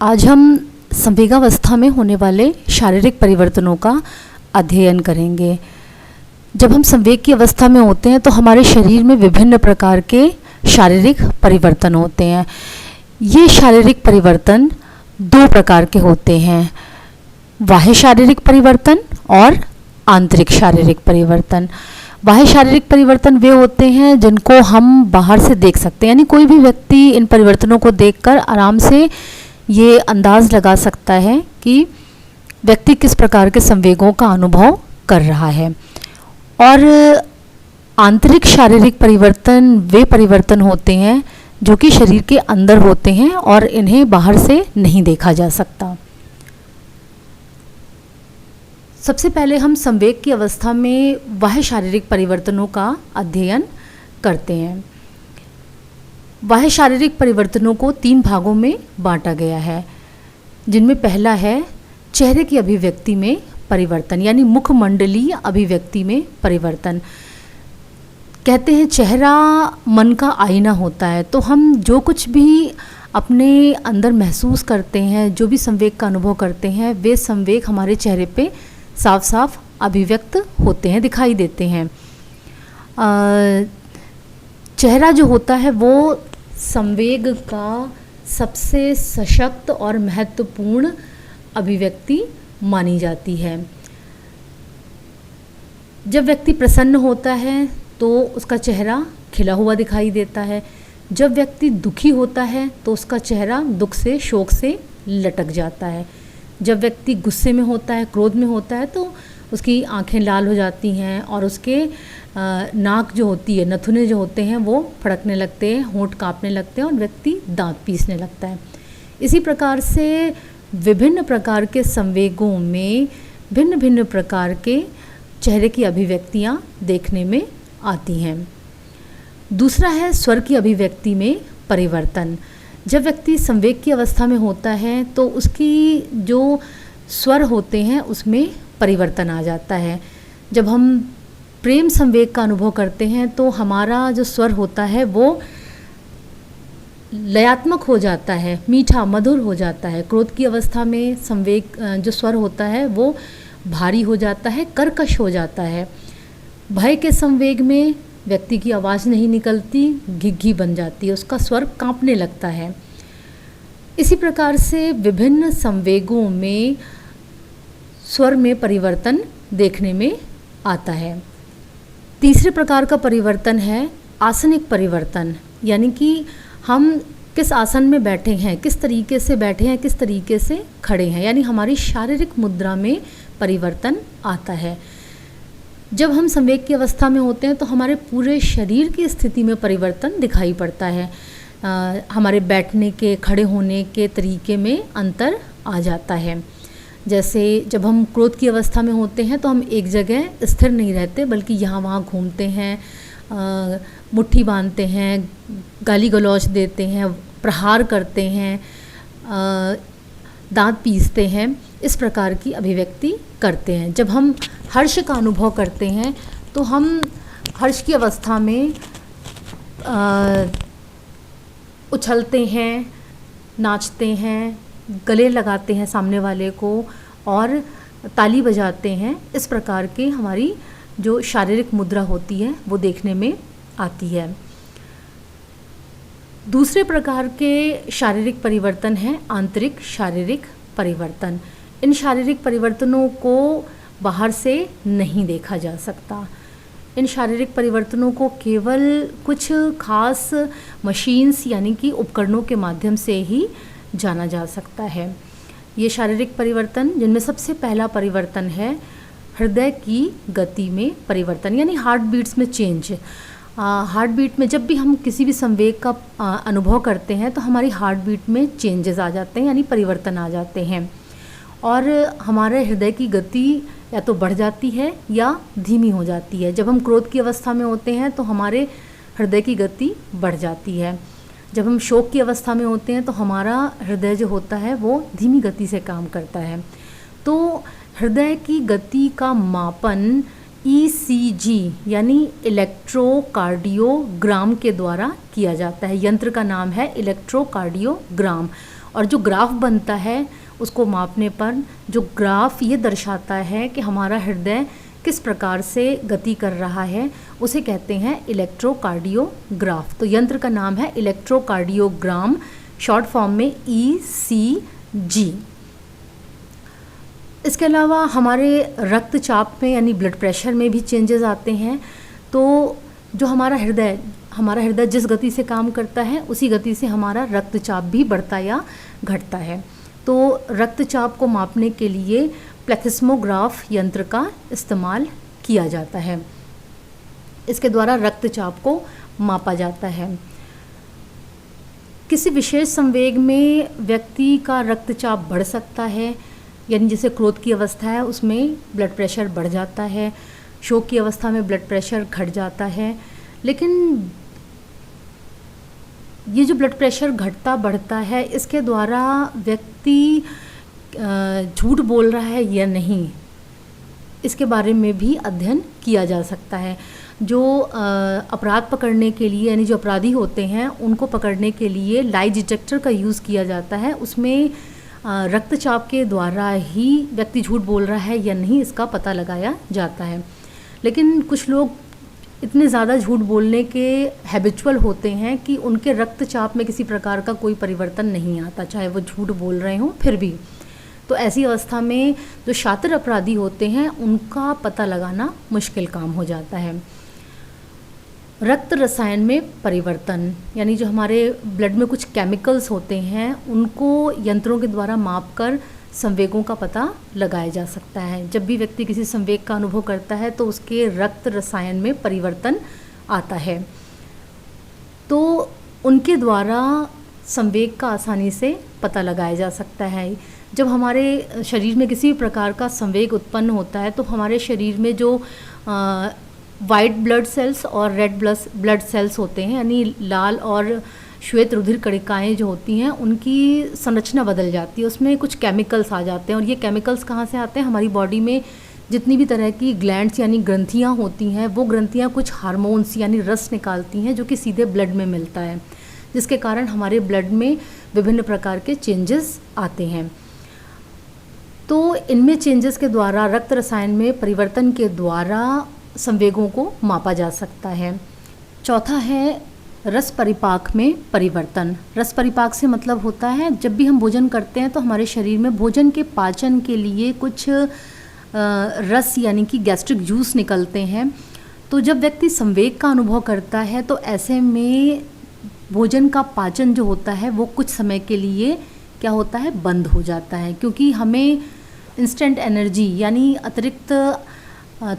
आज हम संवेगावस्था में होने वाले शारीरिक परिवर्तनों का अध्ययन करेंगे। जब हम संवेग की अवस्था में होते हैं तो हमारे शरीर में विभिन्न प्रकार के शारीरिक परिवर्तन होते हैं। ये शारीरिक परिवर्तन दो प्रकार के होते हैं, बाह्य शारीरिक परिवर्तन और आंतरिक शारीरिक परिवर्तन। बाह्य शारीरिक परिवर्तन वे होते हैं जिनको हम बाहर से देख सकते हैं, यानी कोई भी व्यक्ति इन परिवर्तनों को देखकर आराम से ये अंदाज़ लगा सकता है कि व्यक्ति किस प्रकार के संवेगों का अनुभव कर रहा है। और आंतरिक शारीरिक परिवर्तन वे परिवर्तन होते हैं जो कि शरीर के अंदर होते हैं और इन्हें बाहर से नहीं देखा जा सकता। सबसे पहले हम संवेग की अवस्था में बाह्य शारीरिक परिवर्तनों का अध्ययन करते हैं। बाह्य शारीरिक परिवर्तनों को 3 भागों में बांटा गया है, जिनमें पहला है चेहरे की अभिव्यक्ति में परिवर्तन, यानी मुखमंडलीय अभिव्यक्ति में परिवर्तन। कहते हैं चेहरा मन का आईना होता है, तो हम जो कुछ भी अपने अंदर महसूस करते हैं, जो भी संवेग का अनुभव करते हैं, वे संवेग हमारे चेहरे पे साफ साफ अभिव्यक्त होते हैं, दिखाई देते हैं। चेहरा जो होता है वो संवेग का सबसे सशक्त और महत्वपूर्ण अभिव्यक्ति मानी जाती है। जब व्यक्ति प्रसन्न होता है तो उसका चेहरा खिला हुआ दिखाई देता है। जब व्यक्ति दुखी होता है तो उसका चेहरा दुख से, शोक से लटक जाता है। जब व्यक्ति गुस्से में होता है, क्रोध में होता है, तो उसकी आंखें लाल हो जाती हैं और उसके नाक जो होती है, नथुने जो होते हैं वो फड़कने लगते हैं, होंठ कांपने लगते हैं और व्यक्ति दांत पीसने लगता है। इसी प्रकार से विभिन्न प्रकार के संवेगों में भिन्न भिन्न प्रकार के चेहरे की अभिव्यक्तियाँ देखने में आती हैं। दूसरा है स्वर की अभिव्यक्ति में परिवर्तन। जब व्यक्ति संवेग की अवस्था में होता है तो उसकी जो स्वर होते हैं उसमें परिवर्तन आ जाता है। जब हम प्रेम संवेग का अनुभव करते हैं तो हमारा जो स्वर होता है वो लयात्मक हो जाता है, मीठा मधुर हो जाता है। क्रोध की अवस्था में संवेग जो स्वर होता है वो भारी हो जाता है, कर्कश हो जाता है। भय के संवेग में व्यक्ति की आवाज़ नहीं निकलती, घिघी बन जाती है, उसका स्वर कांपने लगता है। इसी प्रकार से विभिन्न संवेगों में स्वर में परिवर्तन देखने में आता है। तीसरे प्रकार का परिवर्तन है आसनिक परिवर्तन, यानी कि हम किस आसन में बैठे हैं, किस तरीके से बैठे हैं, किस तरीके से खड़े हैं, यानी हमारी शारीरिक मुद्रा में परिवर्तन आता है। जब हम संवेग की अवस्था में होते हैं तो हमारे पूरे शरीर की स्थिति में परिवर्तन दिखाई पड़ता है। हमारे बैठने के, खड़े होने के तरीके में अंतर आ जाता है। जैसे जब हम क्रोध की अवस्था में होते हैं तो हम एक जगह स्थिर नहीं रहते, बल्कि यहाँ वहाँ घूमते हैं, मुट्ठी बांधते हैं, गाली गलौज देते हैं, प्रहार करते हैं, दांत पीसते हैं, इस प्रकार की अभिव्यक्ति करते हैं। जब हम हर्ष का अनुभव करते हैं तो हम हर्ष की अवस्था में उछलते हैं, नाचते हैं, गले लगाते हैं सामने वाले को और ताली बजाते हैं। इस प्रकार के हमारी जो शारीरिक मुद्रा होती है वो देखने में आती है। दूसरे प्रकार के शारीरिक परिवर्तन हैं आंतरिक शारीरिक परिवर्तन। इन शारीरिक परिवर्तनों को बाहर से नहीं देखा जा सकता। इन शारीरिक परिवर्तनों को केवल कुछ खास मशीन्स यानी कि उपकरणों के माध्यम से ही जाना जा सकता है। ये शारीरिक परिवर्तन, जिनमें सबसे पहला परिवर्तन है हृदय की गति में परिवर्तन, यानी हार्ट बीट्स में चेंज। हार्ट बीट में जब भी हम किसी भी संवेग का अनुभव करते हैं तो हमारी हार्ट बीट में चेंजेस आ जाते हैं, यानी परिवर्तन आ जाते हैं और हमारे हृदय की गति या तो बढ़ जाती है या धीमी हो जाती है। जब हम क्रोध की अवस्था में होते हैं तो हमारे हृदय की गति बढ़ जाती है। जब हम शोक की अवस्था में होते हैं तो हमारा हृदय जो होता है वो धीमी गति से काम करता है। तो हृदय की गति का मापन ECG यानी इलेक्ट्रोकार्डियोग्राम के द्वारा किया जाता है। यंत्र का नाम है इलेक्ट्रोकार्डियोग्राम और जो ग्राफ बनता है उसको मापने पर जो ग्राफ ये दर्शाता है कि हमारा हृदय किस प्रकार से गति कर रहा है, उसे कहते हैं इलेक्ट्रोकार्डियोग्राफ। तो यंत्र का नाम है इलेक्ट्रोकार्डियोग्राम, शॉर्ट फॉर्म में ECG। इसके अलावा हमारे रक्तचाप में यानी ब्लड प्रेशर में भी चेंजेस आते हैं। तो जो हमारा हृदय जिस गति से काम करता है उसी गति से हमारा रक्तचाप भी बढ़ता या घटता है। तो रक्तचाप को मापने के लिए प्लेथिस्मोग्राफ यंत्र का इस्तेमाल किया जाता है। इसके द्वारा रक्तचाप को मापा जाता है। किसी विशेष संवेग में व्यक्ति का रक्तचाप बढ़ सकता है, यानी जैसे क्रोध की अवस्था है उसमें ब्लड प्रेशर बढ़ जाता है, शोक की अवस्था में ब्लड प्रेशर घट जाता है। लेकिन ये जो ब्लड प्रेशर घटता बढ़ता है, इसके द्वारा व्यक्ति झूठ बोल रहा है या नहीं, इसके बारे में भी अध्ययन किया जा सकता है। जो अपराध पकड़ने के लिए यानी जो अपराधी होते हैं उनको पकड़ने के लिए लाई डिटेक्टर का यूज़ किया जाता है। उसमें रक्तचाप के द्वारा ही व्यक्ति झूठ बोल रहा है या नहीं इसका पता लगाया जाता है। लेकिन कुछ लोग इतने ज़्यादा झूठ बोलने के हैबिचुअल होते हैं कि उनके रक्तचाप में किसी प्रकार का कोई परिवर्तन नहीं आता, चाहे वो झूठ बोल रहे हों फिर भी। तो ऐसी अवस्था में जो शातिर अपराधी होते हैं उनका पता लगाना मुश्किल काम हो जाता है। रक्त रसायन में परिवर्तन, यानी जो हमारे ब्लड में कुछ केमिकल्स होते हैं उनको यंत्रों के द्वारा मापकर संवेगों का पता लगाया जा सकता है। जब भी व्यक्ति किसी संवेग का अनुभव करता है तो उसके रक्त रसायन में परिवर्तन आता है, तो उनके द्वारा संवेग का आसानी से पता लगाया जा सकता है। जब हमारे शरीर में किसी भी प्रकार का संवेग उत्पन्न होता है तो हमारे शरीर में जो वाइट ब्लड सेल्स और रेड ब्लड सेल्स होते हैं, यानी लाल और श्वेत रुधिर कणिकाएँ जो होती हैं उनकी संरचना बदल जाती है, उसमें कुछ केमिकल्स आ जाते हैं। और ये केमिकल्स कहाँ से आते हैं? हमारी बॉडी में जितनी भी तरह की ग्लैंड्स यानी ग्रंथियाँ होती हैं, वो ग्रंथियाँ कुछ हार्मोन्स यानी रस निकालती हैं जो कि सीधे ब्लड में मिलता है, जिसके कारण हमारे ब्लड में विभिन्न प्रकार के चेंजेस आते हैं। तो इनमें चेंजेस के द्वारा, रक्त रसायन में परिवर्तन के द्वारा संवेगों को मापा जा सकता है। चौथा है रस परिपाक में परिवर्तन। रस परिपाक से मतलब होता है जब भी हम भोजन करते हैं तो हमारे शरीर में भोजन के पाचन के लिए कुछ रस यानी कि गैस्ट्रिक जूस निकलते हैं। तो जब व्यक्ति संवेग का अनुभव करता है तो ऐसे में भोजन का पाचन जो होता है वो कुछ समय के लिए क्या होता है, बंद हो जाता है, क्योंकि हमें इंस्टेंट एनर्जी यानी अतिरिक्त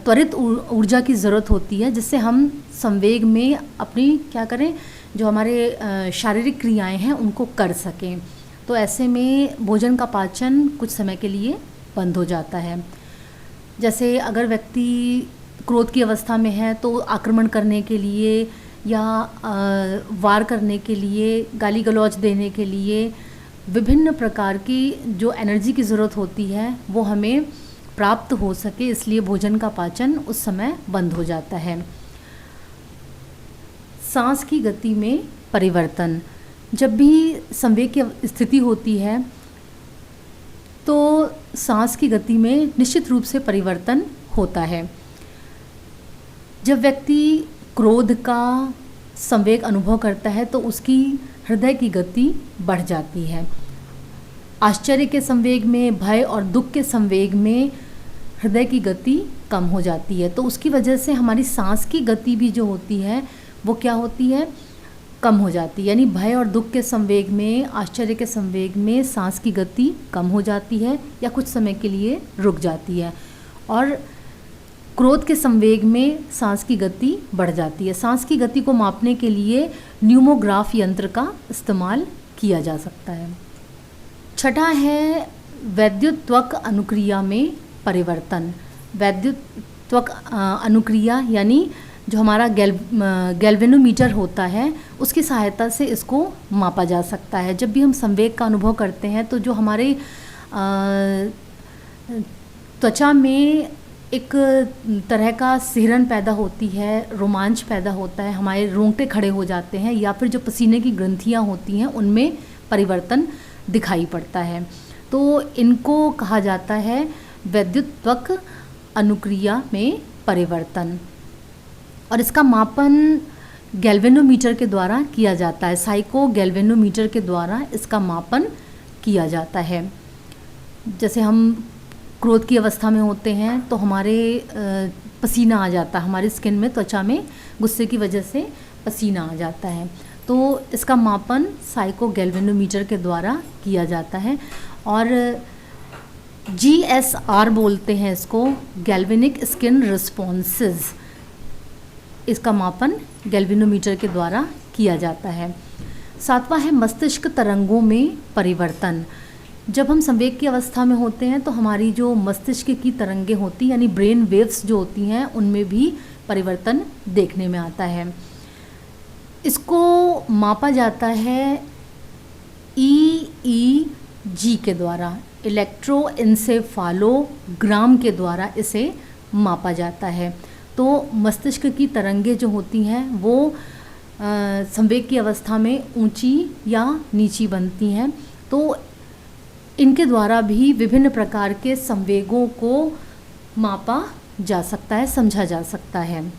त्वरित ऊर्जा की ज़रूरत होती है, जिससे हम संवेग में अपनी क्या करें, जो हमारे शारीरिक क्रियाएं हैं उनको कर सकें। तो ऐसे में भोजन का पाचन कुछ समय के लिए बंद हो जाता है। जैसे अगर व्यक्ति क्रोध की अवस्था में है तो आक्रमण करने के लिए या वार करने के लिए, गाली गलौज देने के लिए विभिन्न प्रकार की जो एनर्जी की ज़रूरत होती है वो हमें प्राप्त हो सके, इसलिए भोजन का पाचन उस समय बंद हो जाता है। सांस की गति में परिवर्तन। जब भी संवेग की स्थिति होती है तो सांस की गति में निश्चित रूप से परिवर्तन होता है। जब व्यक्ति क्रोध का संवेग अनुभव करता है तो उसकी हृदय की गति बढ़ जाती है। आश्चर्य के संवेग में, भय और दुख के संवेग में हृदय की गति कम हो जाती है। तो उसकी वजह से हमारी सांस की गति भी जो होती है वो क्या होती है, कम हो जाती है। यानी भय और दुख के संवेग में, आश्चर्य के संवेग में सांस की गति कम हो जाती है या कुछ समय के लिए रुक जाती है, और क्रोध के संवेग में सांस की गति बढ़ जाती है। सांस की गति को मापने के लिए न्यूमोग्राफ यंत्र का इस्तेमाल किया जा सकता है। छठा है वैद्युत त्वक अनुक्रिया में परिवर्तन। वैद्युत त्वक अनुक्रिया यानी जो हमारा गैल्वेनोमीटर होता है उसकी सहायता से इसको मापा जा सकता है। जब भी हम संवेग का अनुभव करते हैं तो जो हमारे त्वचा में एक तरह का सिहरन पैदा होती है, रोमांच पैदा होता है, हमारे रोंगटे खड़े हो जाते हैं, या फिर जो पसीने की ग्रंथियां होती हैं उनमें परिवर्तन दिखाई पड़ता है। तो इनको कहा जाता है वैद्युत्वक अनुक्रिया में परिवर्तन। और इसका मापन गैल्वेनोमीटर के द्वारा किया जाता है। साइको गैल्वेनोमीटर के द्वारा इसका मापन किया जाता है। जैसे हम क्रोध की अवस्था में होते हैं तो हमारे पसीना आ जाता है, हमारी स्किन में, त्वचा में गुस्से की वजह से पसीना आ जाता है। तो इसका मापन साइको गैल्वेनोमीटर के द्वारा किया जाता है। और GSR बोलते हैं इसको, गैल्वेनिक स्किन रिस्पॉन्सेस। इसका मापन गैल्वेनोमीटर के द्वारा किया जाता है। 7वां है मस्तिष्क तरंगों में परिवर्तन। जब हम संवेग की अवस्था में होते हैं तो हमारी जो मस्तिष्क की तरंगें होती, यानी ब्रेन वेव्स जो होती हैं, उनमें भी परिवर्तन देखने में आता है। इसको मापा जाता है EEG के द्वारा, इलेक्ट्रोएन्सेफालोग्राम के द्वारा इसे मापा जाता है। तो मस्तिष्क की तरंगें जो होती हैं वो संवेग की अवस्था में ऊंची या नीची बनती हैं। तो इनके द्वारा भी विभिन्न प्रकार के संवेगों को मापा जा सकता है, समझा जा सकता है।